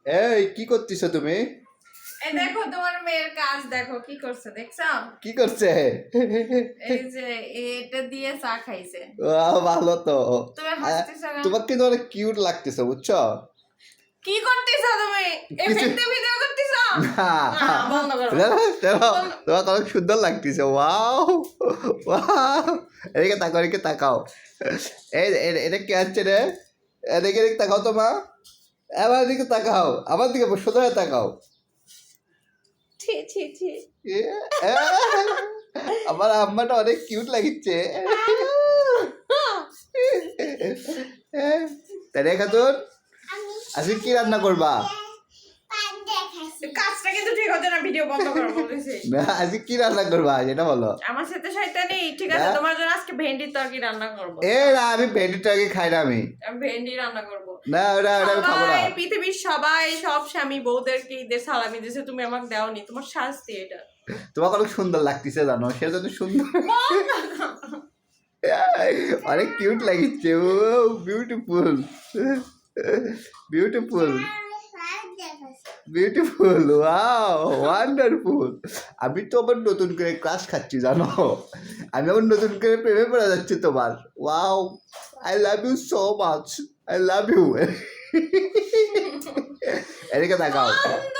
এই কি করতেছো তুমি? এই দেখো তোমার মেয়ের কাজ দেখো কি করছে দেখছো? কি করছে? এই যে এটা দিয়ে চা খাইছে। ভালো তো। তুমি হাসতেছো কেন? তোমাকে কিন্তু অনেক কিউট লাগতেছে বুঝছো? কি করতেছো তুমি? কিছু এফেক্টে ভিডিও করতেছো? না, না বন্ধ করো। তোমাকে অনেক সুন্দর লাগতেছে। ওয়াও ওয়াও, এদিকে তাকাও, এদিকে তাকাও। এটা কে আছে রে? এদিকে তাকাও তো মা। এবার এদিকে তাকাও, আমার দিকে সোজা হয়ে তাকাও। ছি ছি ছি। এ, এ, আমার আম্মাটা অনেক কিউট লাগিচ্ছে। তাই রে খাতুন, আজকে কি রান্না করবা? কাজটা কিন্তু ঠিক হচ্ছে না, ভিডিও বন্ধ করো বলেছি। না, আজকে কি রান্না করবা যেটা বলো। আমার সাথে শয়তানি, ঠিক আছে না। তোমার জন্য আজকে ভেন্ডির তরকারি রান্না করব। না, আমি ভেন্ডির তরকারি খাই না আমি। আমি ভেন্ডি রান্না করব। না, ওটা আমি খাবো না। সবাই পৃথিবীর সবাই সব স্বামী বউদেরকে ঈদের সালামি দিয়েছে, তুমি আমাকে দাওনি, তোমার শাস্তি এটা। তোমাকে অনেক সুন্দর লাগতেছে জানো, সেজন্য সুন্দর। অনেক কিউট লাগিচ্ছে। Oh beautiful, beautiful, beautiful, wow wonderful. আমি তো আবার নতুন করে ক্লাস খাচ্ছি জানো, আমি আবার নতুন করে প্রেমে পড়ে যাচ্ছি তোমার। Wow, I love you so much, I love you. এদিকে তাকাও। বন্ধ